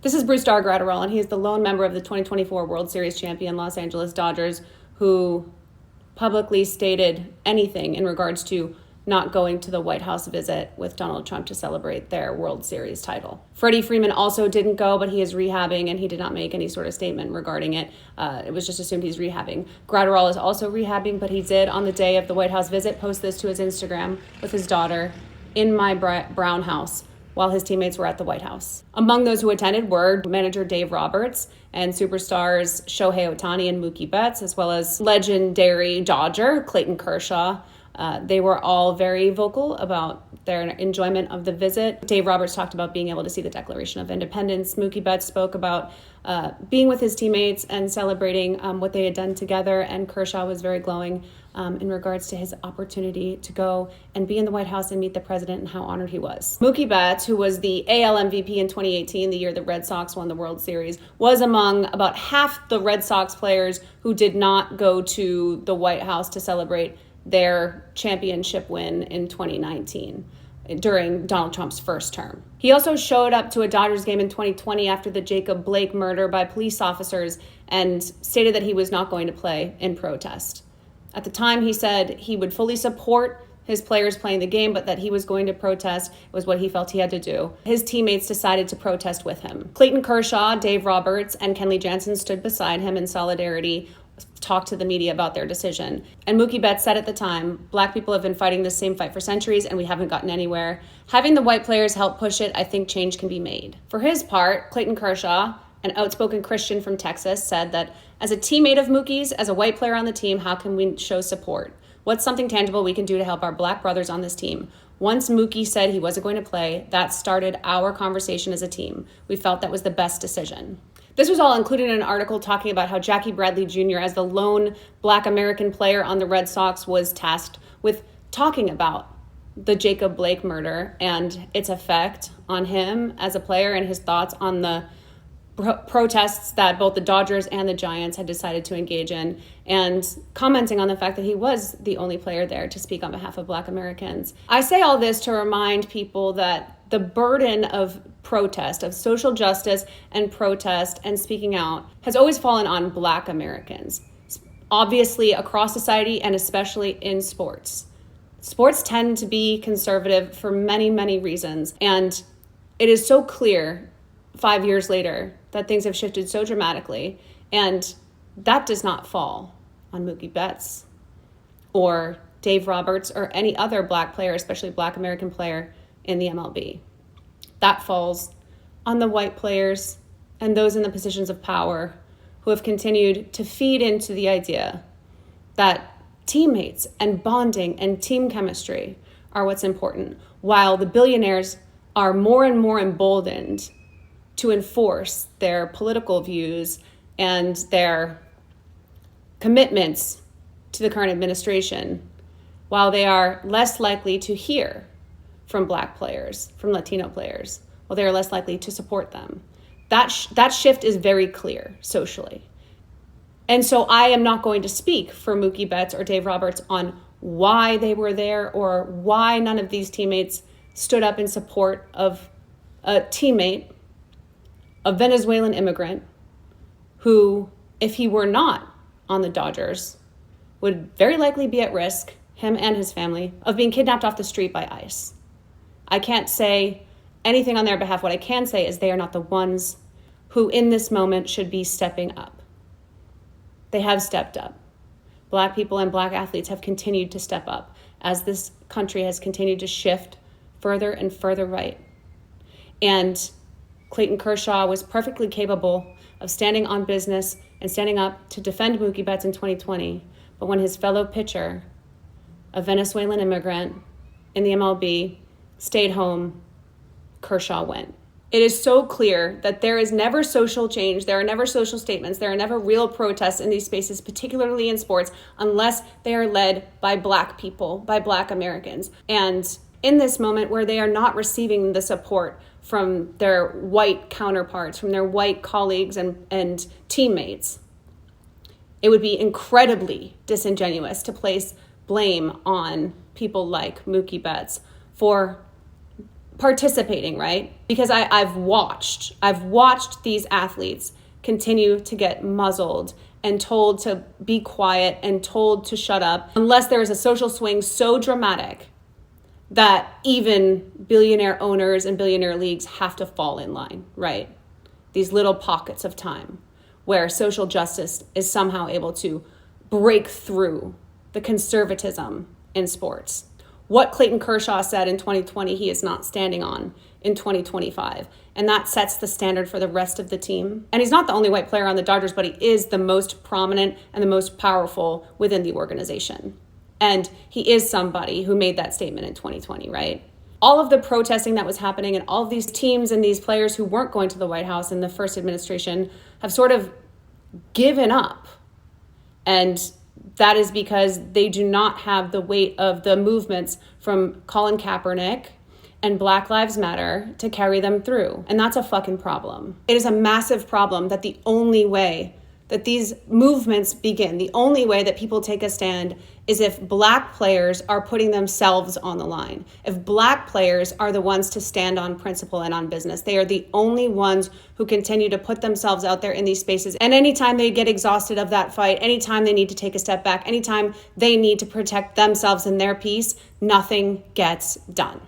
This is Brusdar Graterol, and he is the lone member of the 2024 World Series champion Los Angeles Dodgers who publicly stated anything in regards to not going to the White House visit with Donald Trump to celebrate their World Series title. Freddie Freeman also didn't go, but he is rehabbing, and he did not make any sort of statement regarding it. It was just assumed he's rehabbing. Graterol is also rehabbing, but he did, on the day of the White House visit, post this to his Instagram with his daughter, "In my brown house," while his teammates were at the White House. Among those who attended were manager Dave Roberts and superstars Shohei Ohtani and Mookie Betts, as well as legendary Dodger Clayton Kershaw. They were all very vocal about their enjoyment of the visit. Dave Roberts talked about being able to see the Declaration of Independence. Mookie Betts spoke about being with his teammates and celebrating what they had done together. And Kershaw was very glowing in regards to his opportunity to go and be in the White House and meet the president and how honored he was. Mookie Betts, who was the AL MVP in 2018, the year the Red Sox won the World Series, was among about half the Red Sox players who did not go to the White House to celebrate their championship win in 2019 during Donald Trump's first term. He also showed up to a Dodgers game in 2020 after the Jacob Blake murder by police officers and stated that he was not going to play in protest. At the time, he said he would fully support his players playing the game, but that he was going to protest was what he felt he had to do. His teammates decided to protest with him. Clayton Kershaw, Dave Roberts, and Kenley Jansen stood beside him in solidarity, talked to the media about their decision. And Mookie Betts said at the time, "Black people have been fighting the same fight for centuries and we haven't gotten anywhere. Having the white players help push it, I think change can be made." For his part, Clayton Kershaw, an outspoken Christian from Texas, said that as a teammate of Mookie's, as a white player on the team, how can we show support? What's something tangible we can do to help our Black brothers on this team? Once Mookie said he wasn't going to play, that started our conversation as a team. We felt that was the best decision. This was all included in an article talking about how Jackie Bradley Jr., as the lone Black American player on the Red Sox, was tasked with talking about the Jacob Blake murder and its effect on him as a player and his thoughts on the protests that both the Dodgers and the Giants had decided to engage in, and commenting on the fact that he was the only player there to speak on behalf of Black Americans. I say all this to remind people that the burden of protest, of social justice and protest and speaking out, has always fallen on Black Americans, obviously across society and especially in sports. Sports tend to be conservative for many, many reasons, and it is so clear 5 years later that things have shifted so dramatically, and that does not fall on Mookie Betts or Dave Roberts or any other Black player, especially Black American player in the MLB. That falls on the white players and those in the positions of power who have continued to feed into the idea that teammates and bonding and team chemistry are what's important, while the billionaires are more and more emboldened to enforce their political views and their commitments to the current administration, while they are less likely to hear from Black players, from Latino players, while they are less likely to support them. That shift is very clear socially. And so I am not going to speak for Mookie Betts or Dave Roberts on why they were there or why none of these teammates stood up in support of a teammate, a Venezuelan immigrant, who, if he were not on the Dodgers, would very likely be at risk, him and his family, of being kidnapped off the street by ICE. I can't say anything on their behalf. What I can say is they are not the ones who in this moment should be stepping up. They have stepped up. Black people and Black athletes have continued to step up as this country has continued to shift further and further right. And Clayton Kershaw was perfectly capable of standing on business and standing up to defend Mookie Betts in 2020. But when his fellow pitcher, a Venezuelan immigrant in the MLB, stayed home, Kershaw went. It is so clear that there is never social change, there are never social statements, there are never real protests in these spaces, particularly in sports, unless they are led by Black people, by Black Americans. And in this moment where they are not receiving the support from their white counterparts, from their white colleagues and teammates, it would be incredibly disingenuous to place blame on people like Mookie Betts for participating, right? Because I've watched these athletes continue to get muzzled and told to be quiet and told to shut up unless there is a social swing so dramatic that even billionaire owners and billionaire leagues have to fall in line, right? These little pockets of time where social justice is somehow able to break through the conservatism in sports. What Clayton Kershaw said in 2020, he is not standing on in 2025. And that sets the standard for the rest of the team. And he's not the only white player on the Dodgers, but he is the most prominent and the most powerful within the organization. And he is somebody who made that statement in 2020, right? All of the protesting that was happening and all of these teams and these players who weren't going to the White House in the first administration have sort of given up. And that is because they do not have the weight of the movements from Colin Kaepernick and Black Lives Matter to carry them through. And that's a fucking problem. It is a massive problem that the only way that these movements begin, the only way that people take a stand is if Black players are putting themselves on the line. If Black players are the ones to stand on principle and on business. They are the only ones who continue to put themselves out there in these spaces. And anytime they get exhausted of that fight, anytime they need to take a step back, anytime they need to protect themselves and their peace, nothing gets done.